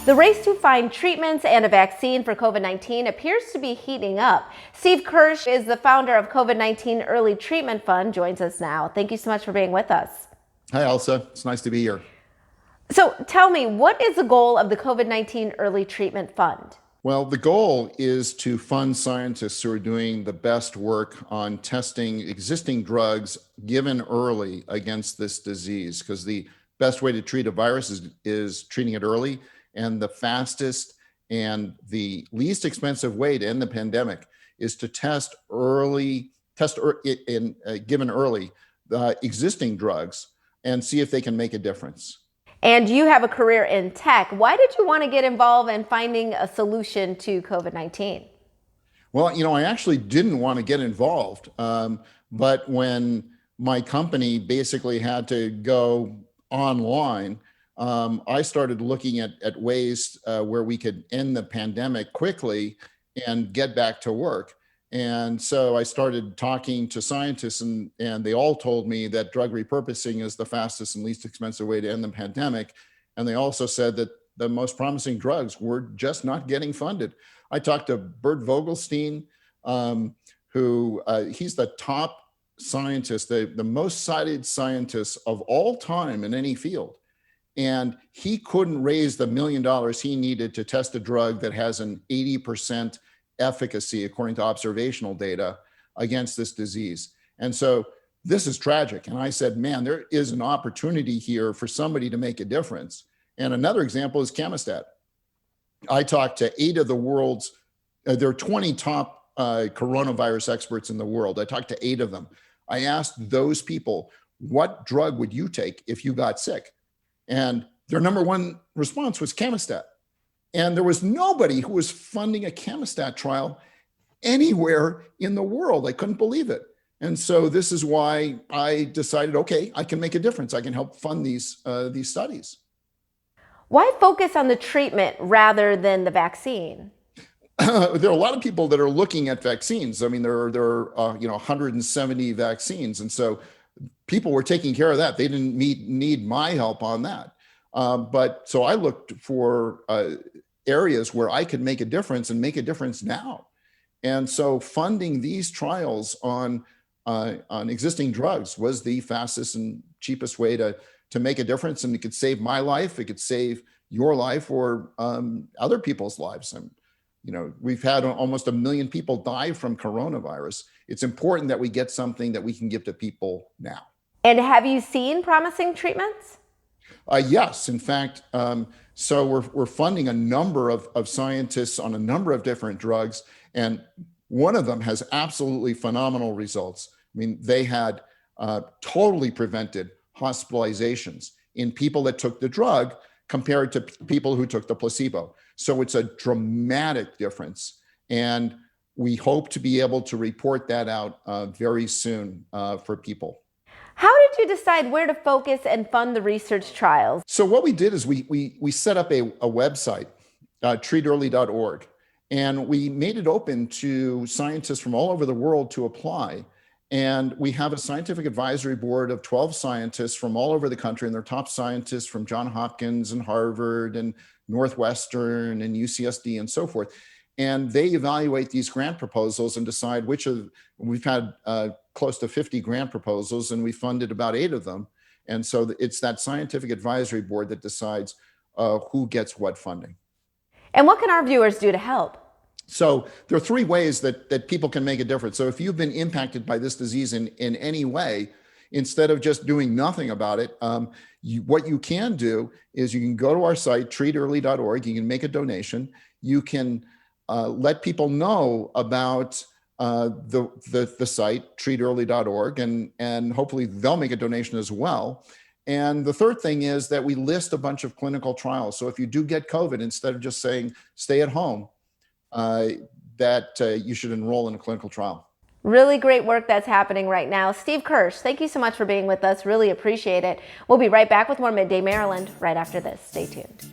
The race to find treatments and a vaccine for COVID-19 appears to be heating up. Steve Kirsch is the founder of COVID-19 Early Treatment Fund, joins us now. Thank you so much for being with us. Hi, Elsa. It's nice to be here. So tell me, what is the goal of the COVID-19 Early Treatment Fund? Well, the goal is to fund scientists who are doing the best work on testing existing drugs given early against this disease, because the best way to treat a virus is treating it early, and the fastest and the least expensive way to end the pandemic is to test given early existing drugs and see if they can make a difference. And you have a career in tech. Why did you want to get involved in finding a solution to COVID-19? Well, I actually didn't want to get involved, but when my company basically had to go online, I started looking at ways where we could end the pandemic quickly and get back to work. And so I started talking to scientists, and they all told me that drug repurposing is the fastest and least expensive way to end the pandemic. And they also said that the most promising drugs were just not getting funded. I talked to Bert Vogelstein, who he's the top scientist, the most cited scientist of all time in any field. And he couldn't raise the $1 million he needed to test a drug that has an 80% efficacy, according to observational data, against this disease. And so this is tragic. And I said, man, there is an opportunity here for somebody to make a difference. And another example is Camostat. I talked to 8 of the world's, there are 20 top coronavirus experts in the world. I talked to 8 of them. I asked those people, what drug would you take if you got sick? And their number one response was Camostat. And there was nobody who was funding a Camostat trial anywhere in the world. I couldn't believe it. And so this is why I decided, okay, I can make a difference. I can help fund these studies. Why focus on the treatment rather than the vaccine? There are a lot of people that are looking at vaccines. I mean, there are 170 vaccines. And so people were taking care of that. They didn't need my help on that. But so I looked for areas where I could make a difference and make a difference now. And so funding these trials on existing drugs was the fastest and cheapest way to make a difference. And it could save my life. It could save your life or other people's lives. And, we've had almost 1 million people die from coronavirus. It's important that we get something that we can give to people now. And have you seen promising treatments? Yes, in fact, so we're funding a number of scientists on a number of different drugs, and one of them has absolutely phenomenal results. I mean, they had totally prevented hospitalizations in people that took the drug compared to people who took the placebo. So it's a dramatic difference, and we hope to be able to report that out very soon for people. How did you decide where to focus and fund the research trials? So what we did is we set up a website, treatearly.org, and we made it open to scientists from all over the world to apply. And we have a scientific advisory board of 12 scientists from all over the country, and they're top scientists from Johns Hopkins and Harvard and Northwestern and UCSD and so forth. And they evaluate these grant proposals and decide we've had close to 50 grant proposals, and we funded about 8 of them. And so it's that scientific advisory board that decides who gets what funding. And what can our viewers do to help? So there are 3 ways that people can make a difference. So if you've been impacted by this disease in any way, instead of just doing nothing about it, what you can do is you can go to our site, treatearly.org. You can make a donation. You can let people know about the site, treatearly.org, and hopefully they'll make a donation as well. And the third thing is that we list a bunch of clinical trials. So if you do get COVID, instead of just saying stay at home, that you should enroll in a clinical trial. Really great work that's happening right now. Steve Kirsch, thank you so much for being with us. Really appreciate it. We'll be right back with more Midday Maryland right after this. Stay tuned.